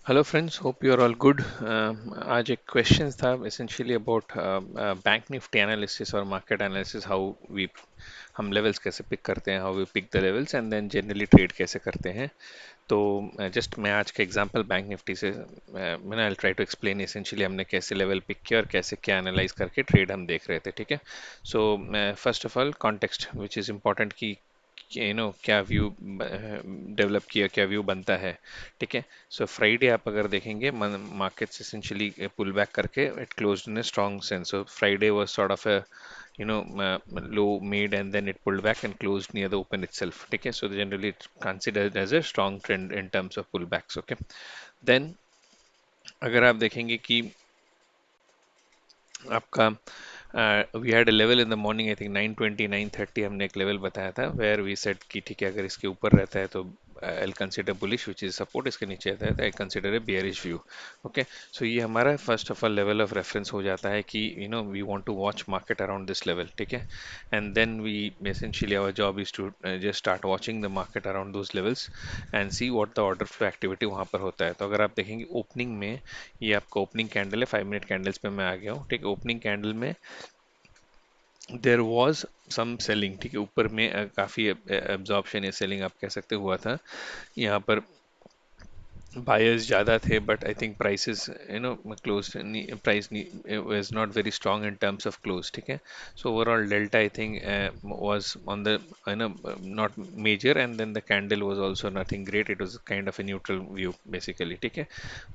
Hello friends, hope you are all good. आज एक question था essentially about bank Nifty analysis और market analysis, how we हम levels कैसे पिक करते हैं, how we pick the levels and then generally trade कैसे करते हैं। तो जस्ट मैं आज का एग्जांपल बैंक निफ्टी से मैंने I try to explain essentially हमने कैसे लेवल पिक किया और कैसे क्या एनालाइज करके ट्रेड हम देख रहे थे। ठीक है। So first of all context which is important कि क्या व्यू डेवलप किया, क्या व्यू बनता है। ठीक है। सो फ्राइडे आप अगर देखेंगे मार्केट्स एसेंशियली पुल बैक करके it closed in a strong sense. So Friday was sort of a low made and then it pulled back and closed near the open itself. ठीक है। So generally it's considered as a strong trend in terms of pullbacks. Okay. Then अगर आप देखेंगे कि आपका we had a level in the morning, I think 9:20 9:30 हमने एक level बताया था वेयर वी सेड कि ठीक है, अगर इसके ऊपर रहता है तो I consider bullish which is support, इसके नीचे आता है तो I consider a bearish view. Okay. So ये हमारा first of all level of reference हो जाता है कि we want to watch market around this level. ठीक है। And then we essentially our job is to just start watching the market around those levels and see what the order flow activity वहाँ पर होता है। तो अगर आप देखेंगे ओपनिंग में, ये आपका ओपनिंग कैंडल है, 5 मिनट कैंडल्स पे मैं आ गया हूँ। ठीक है। ओपनिंग कैंडल में देर वॉज सम सेलिंग। ठीक है। ऊपर में काफ़ी एब्जॉर्प्शन या सेलिंग आप कह सकते हुआ था यहाँ पर। बायर्स ज़्यादा थे but I think prices close price was not very strong in terms of close. ठीक है। So overall delta I think was on the not major and then the candle was also nothing great, it was kind of a neutral view basically. ठीक है।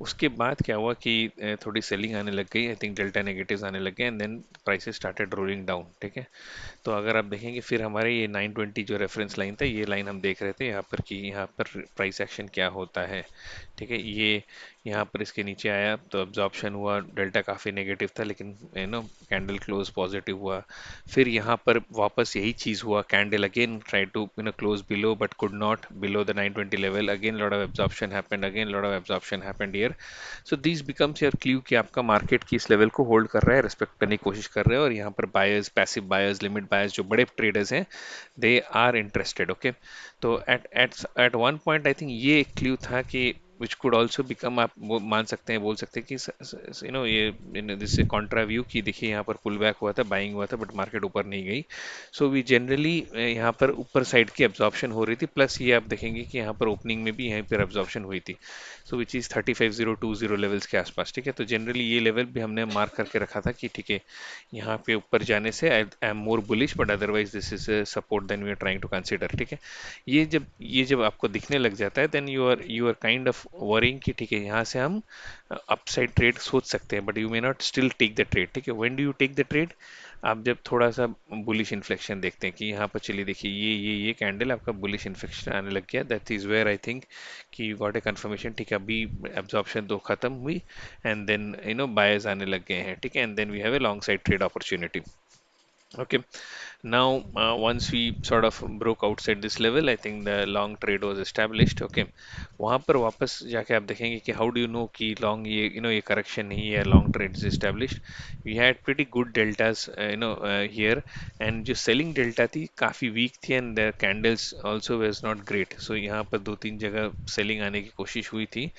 उसके बाद क्या हुआ कि थोड़ी सेलिंग आने लग गई, आई थिंक डेल्टा नेगेटिव्स आने लग गए and then prices started rolling down. ठीक है। तो अगर आप देखेंगे फिर हमारे ये 920 जो रेफरेंस लाइन था, ये लाइन हम देख रहे थे यहाँ पर कि यहाँ पर प्राइस एक्शन क्या होता है। ठीक है। ये यहाँ पर इसके नीचे आया तो अब्जॉर्प्शन हुआ, डेल्टा काफ़ी नेगेटिव था लेकिन कैंडल क्लोज पॉजिटिव हुआ। फिर यहाँ पर वापस यही चीज़ हुआ, candle again try to close below but could not below the 920 level, again lot of absorption happened, again lot of absorption happened here. So this becomes your clue कि आपका मार्केट किस लेवल को होल्ड कर रहा है, respect करने की कोशिश कर रहे हैं। और यहाँ पर buyers, passive buyers, limit buyers, जो बड़े ट्रेडर्स हैं, दे आर इंटरेस्टेड। ओके। तो at one point I think ये एक क्लू था कि विच कुड ऑल्सो बिकम, आप वो मान सकते हैं, बोल सकते हैं कि ये जिससे कॉन्ट्रा व्यू की देखिए यहाँ पर पुल बैक हुआ था, बाइंग हुआ था बट मार्केट ऊपर नहीं गई। सो वी जनरली यहाँ पर ऊपर साइड की एब्जॉर्प्शन हो रही थी, प्लस ये आप देखेंगे कि यहाँ पर ओपनिंग में भी यहीं पर एब्जॉर्प्शन हुई थी। सो विच इज़ 35020 लेवल्स के आसपास। ठीक है। तो जनरली ये लेवल भी हमने मार्क करके रखा था कि ठीक है, यहाँ पे ऊपर जाने से I am more bullish but otherwise this is support then we are trying to consider. ठीक है। ये जब आपको दिखने लग जाता है then you are kind of worrying कि ठीक है, यहाँ से हम अपसाइड ट्रेड सोच सकते हैं but you may not still take the trade. ठीक है। When do you take the trade? आप जब थोड़ा सा बुलिश इन्फ्लेक्शन देखते हैं कि यहाँ पर चलिए देखिए ये कैंडल आपका बुलिश इन्फ्लेक्शन आने लग गया, that is where I think कि यू गॉट ए कंफर्मेशन। ठीक है। अभी एब्जॉर्प्शन तो खत्म हुई एंड देन बायर्स आने लग गए हैं। ठीक है। And then we have a long side trade opportunity. Okay. Now, once we sort of broke outside this level, I think the long trade was established. Okay. वहाँ पर वापस जाके आप देखेंगे कि how do you know कि long ये correction नहीं है, long trade is established. We had pretty good deltas here, and जो selling delta थी काफ़ी weak थी and the candles also was not great. So यहाँ पर दो तीन जगह selling आने की कोशिश हुई थी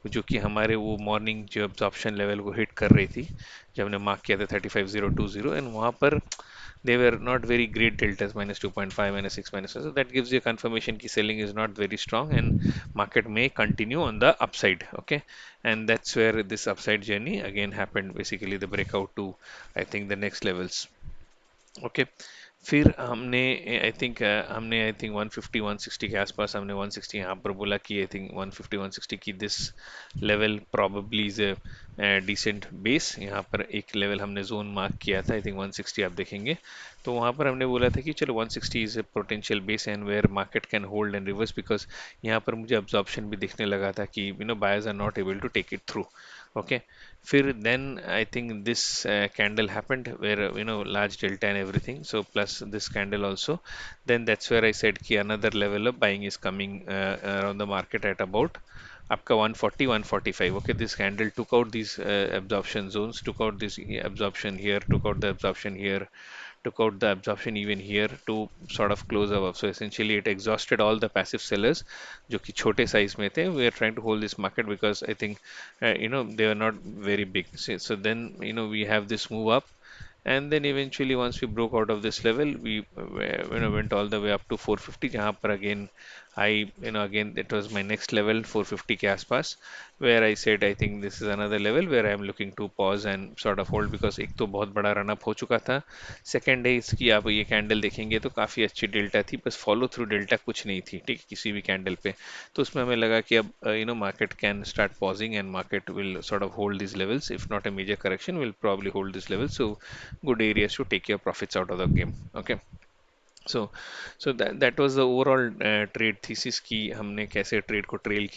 जो कि हमारे वो morning जो absorption level को hit कर रही थी जब हमने मार्क किया था 35020 एंड वहाँ पर they were not very great deltas, minus 2.5, minus 6, minus 5. So that gives you a confirmation कि selling is not very strong and market may continue on the upside. Okay. And that's where this upside journey again happened, basically the breakout to I think the next levels. Okay. फिर हमने I think 150 160 के आसपास, हमने 160 यहाँ पर बोला कि I think 150 160 की this level probably is decent base. यहाँ पर एक लेवल हमने जोन मार्क किया था, आई थिंक 160 आप देखेंगे। तो वहाँ पर हमने बोला था कि चलो 160 is a potential base and where market can hold and reverse, because यहाँ पर मुझे अब्जॉर्प्शन भी दिखने लगा था कि buyers are not able to take it through. Okay. फिर then I think this candle happened where large delta and everything, so plus this candle also, then that's where I said कि another level of buying is coming around the market at about आपका 140 145. Okay. This candle took out these absorption zones, took out this absorption here, took out the absorption here, took out the absorption even here to sort of close above. So essentially it exhausted all the passive sellers जो कि छोटे size में थे. We are trying to hold this market because I think they are not very big. So then we have this move up, and then eventually once we broke out of this level, we went all the way up to 450, जहाँ पर again I again it was my next level 450 के आसपास, where I said I think this is another level where I am looking to pause and sort of hold, because एक तो बहुत बड़ा run up हो चुका था. सेकेंड है इसकी, आप ये कैंडल देखेंगे तो काफ़ी अच्छी डेल्टा थी, बस फॉलो थ्रू डेल्टा कुछ नहीं थी, ठीक है, किसी भी कैंडल पे. तो उसमें हमें लगा कि अब market can start pausing and market will sort of hold this levels, if not a major correction will probably hold this level. So good areas to take your profits out of the game. Okay. So that was the overall trade thesis की हमने कैसे trade को trade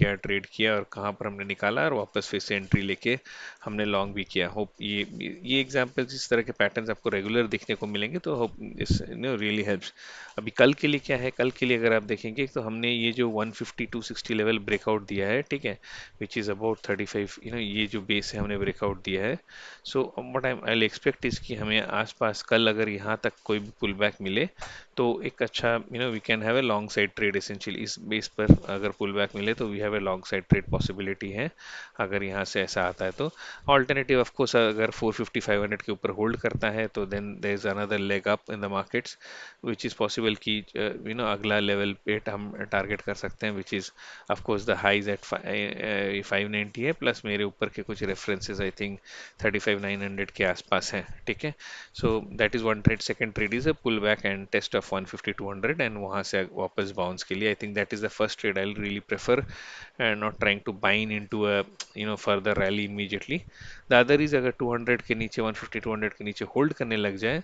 किया और कहाँ पर हमने निकाला और वापस फिर से एंट्री लेके हमने लॉन्ग भी किया. होप ये एग्जांपल्स, इस तरह के पैटर्न्स आपको रेगुलर देखने को मिलेंगे, तो होप इस रियली हेल्प्स. अभी कल के लिए क्या है, कल के लिए अगर आप देखेंगे तो हमने ये जो 150 260 लेवल ब्रेकआउट दिया है, ठीक है, विच इज़ अबाउट 35, ये जो बेस है हमने ब्रेकआउट दिया है. So what I expect is कि हमें आसपास कल अगर यहाँ तक कोई भी पुल बैक मिले तो एक अच्छा we can have a long side trade essentially. इस बेस पर अगर पुल बैक मिले तो we have a long side trade possibility है, अगर यहाँ से ऐसा आता है तो. ऑल्टरनेटिव ऑफ कोर्स अगर 450 500 के ऊपर होल्ड करता है तो then there is another leg up in the markets, which is possible कि अगला लेवल पे हम टारगेट कर सकते हैं, which is of course the highs at 590 है, प्लस मेरे ऊपर के कुछ रेफरेंसेस आई थिंक 35 900 के आसपास हैं, ठीक है. So that is one trade. Second trade is a pullback and test of 150 200 and वहाँ से वापस bounce के लिए. I think that is the first trade I'll really prefer, and not trying to buy in into a further rally immediately. The other is अगर 200 के नीचे 150 200 के नीचे hold करने लग जाए,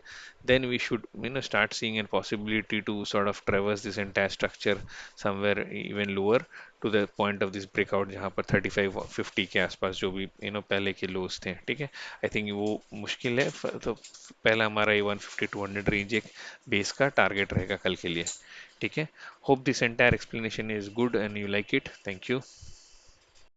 then we should start seeing a possibility to sort of traverse this entire structure somewhere even lower to the point of this breakout, जहाँ पर 35 50 के आसपास जो भी पहले के लोस थे, ठीक है. आई थिंक वो मुश्किल है, तो पहला हमारा ये 150 200 रेंज एक बेस का टारगेट रहेगा कल के लिए, ठीक है. Hope this entire explanation is good and you like it. Thank you.